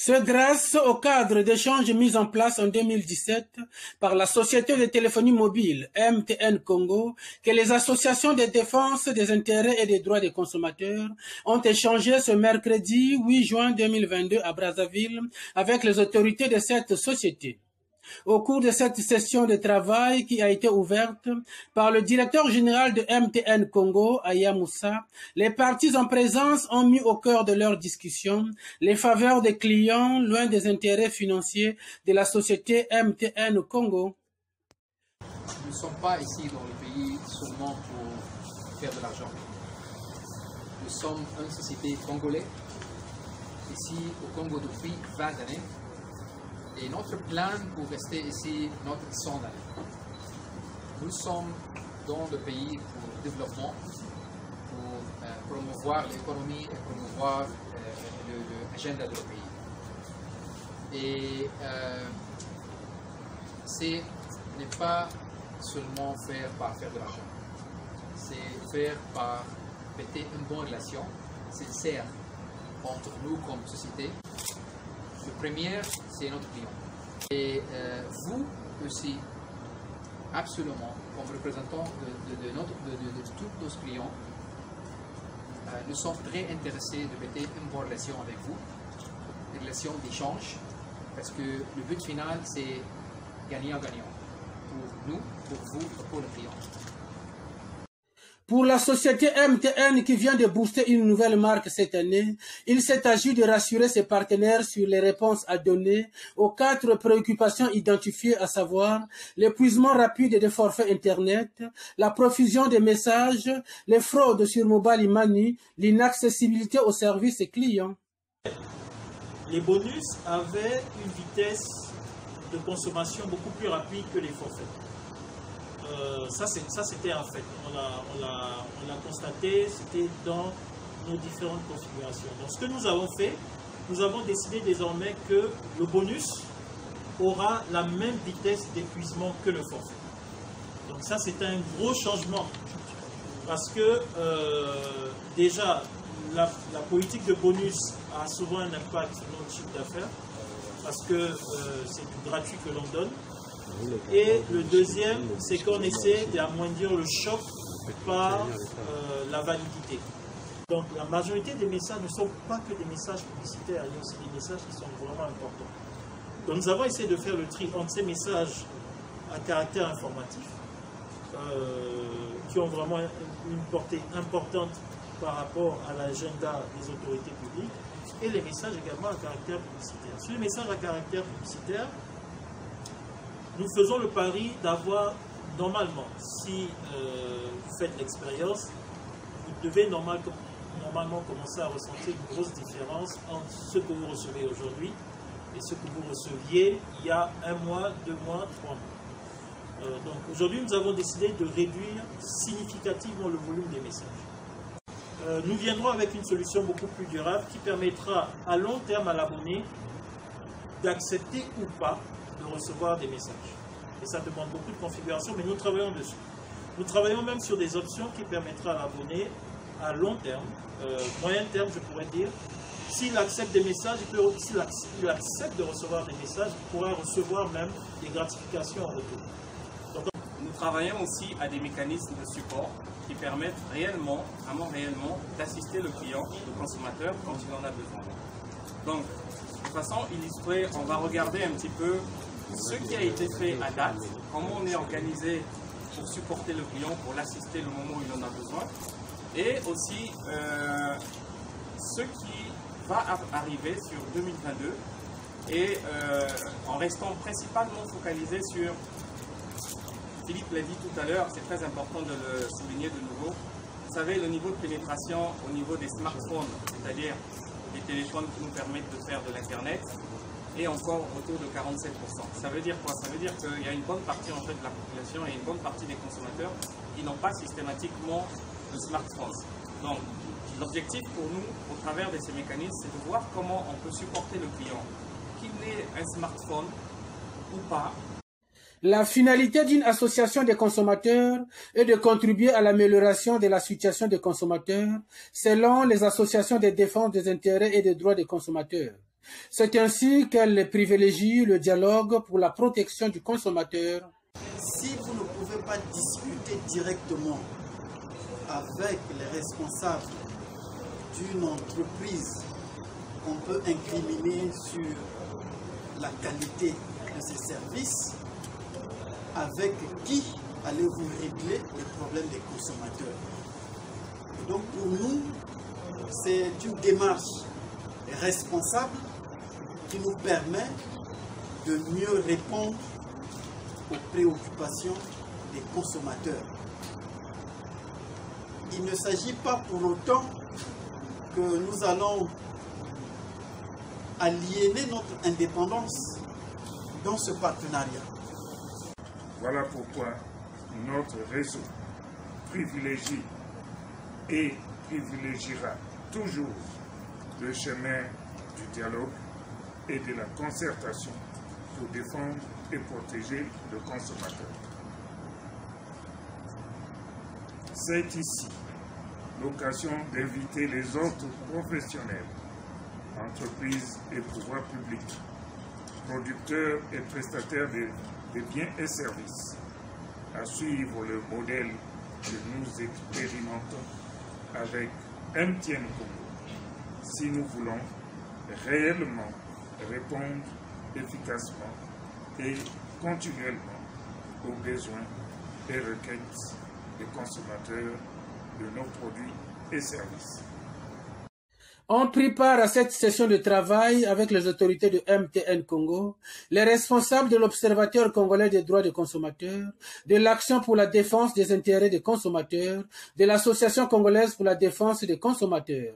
C'est grâce au cadre d'échange mis en place en 2017 par la Société de téléphonie mobile MTN Congo que les associations de défense des intérêts et des droits des consommateurs ont échangé ce mercredi 8 juin 2022 à Brazzaville avec les autorités de cette société. Au cours de cette session de travail qui a été ouverte par le directeur général de MTN Congo, Aya Moussa, les parties en présence ont mis au cœur de leur discussion les faveurs des clients loin des intérêts financiers de la société MTN Congo. Nous ne sommes pas ici dans le pays seulement pour faire de l'argent. Nous sommes une société congolaise, ici au Congo depuis 20 années. Et notre plan pour rester ici, notre 100 années. Nous sommes dans le pays pour le développement, pour promouvoir l'économie et promouvoir l'agenda de le pays. Et ce n'est pas seulement faire par faire de l'argent, c'est faire par mettre une bonne relation sincère entre nous comme société. Le premier, c'est notre client. Et vous aussi, absolument, comme représentant de tous nos clients, nous sommes très intéressés de mettre une bonne relation avec vous, une relation d'échange, parce que le but final, c'est gagnant-gagnant pour nous, pour vous et pour le client. Pour la société MTN qui vient de booster une nouvelle marque cette année, il s'est agi de rassurer ses partenaires sur les réponses à donner aux 4 préoccupations identifiées, à savoir l'épuisement rapide des forfaits Internet, la profusion des messages, les fraudes sur mobile money, l'inaccessibilité aux services clients. Les bonus avaient une vitesse de consommation beaucoup plus rapide que les forfaits. Ça c'était un fait. On l'a constaté, c'était dans nos différentes configurations. Donc ce que nous avons fait, nous avons décidé désormais que le bonus aura la même vitesse d'épuisement que le forfait. Donc ça c'est un gros changement parce que déjà la politique de bonus a souvent un impact sur notre chiffre d'affaires parce que c'est du gratuit que l'on donne. Et le deuxième, c'est qu'on essaie d'amoindrir le choc par la validité. Donc la majorité des messages ne sont pas que des messages publicitaires, il y a aussi des messages qui sont vraiment importants. Donc nous avons essayé de faire le tri entre ces messages à caractère informatif, qui ont vraiment une portée importante par rapport à l'agenda des autorités publiques, et les messages également à caractère publicitaire. Sur les messages à caractère publicitaire, nous faisons le pari d'avoir, normalement, si vous faites l'expérience, vous devez normalement commencer à ressentir une grosse différence entre ce que vous recevez aujourd'hui et ce que vous receviez il y a 1 mois, 2 mois, 3 mois. Donc aujourd'hui, nous avons décidé de réduire significativement le volume des messages. Nous viendrons avec une solution beaucoup plus durable qui permettra à long terme à l'abonné d'accepter ou pas de recevoir des messages. Et ça demande beaucoup de configuration, mais nous travaillons dessus. Nous travaillons même sur des options qui permettraient à l'abonné, à long terme, moyen terme je pourrais dire, s'il accepte des messages, s'il accepte de recevoir des messages, il pourra recevoir même des gratifications en retour. Donc, nous travaillons aussi à des mécanismes de support qui permettent réellement, vraiment réellement, d'assister le client, le consommateur, quand il en a besoin. Donc, de façon illustrée, on va regarder un petit peu ce qui a été fait à date, comment on est organisé pour supporter le client, pour l'assister le moment où il en a besoin, et aussi ce qui va arriver sur 2022, et en restant principalement focalisé sur, Philippe l'a dit tout à l'heure, c'est très important de le souligner de nouveau, vous savez, le niveau de pénétration au niveau des smartphones, c'est-à-dire les téléphones qui nous permettent de faire de l'Internet, est encore autour de 47%. Ça veut dire quoi? Ça veut dire qu'il y a une bonne partie en fait de la population et une bonne partie des consommateurs qui n'ont pas systématiquement de smartphones. Donc l'objectif pour nous, au travers de ces mécanismes, c'est de voir comment on peut supporter le client, qu'il ait un smartphone ou pas. La finalité d'une association des consommateurs est de contribuer à l'amélioration de la situation des consommateurs selon les associations de défense des intérêts et des droits des consommateurs. C'est ainsi qu'elle privilégie le dialogue pour la protection du consommateur. Si vous ne pouvez pas discuter directement avec les responsables d'une entreprise qu'on peut incriminer sur la qualité de ses services, avec qui allez-vous régler les problèmes des consommateurs? Et donc pour nous, c'est une démarche responsable qui nous permet de mieux répondre aux préoccupations des consommateurs. Il ne s'agit pas pour autant que nous allons aliéner notre indépendance dans ce partenariat. Voilà pourquoi notre réseau privilégie et privilégiera toujours le chemin du dialogue et de la concertation pour défendre et protéger le consommateur. C'est ici l'occasion d'inviter les autres professionnels, entreprises et pouvoirs publics, producteurs et prestataires de biens et services, à suivre le modèle que nous expérimentons avec MTN Congo, si nous voulons réellement répondre efficacement et continuellement aux besoins et requêtes des consommateurs de nos produits et services. On prit part à cette session de travail avec les autorités de MTN Congo, les responsables de l'Observatoire congolais des droits des consommateurs, de l'Action pour la défense des intérêts des consommateurs, de l'Association congolaise pour la défense des consommateurs.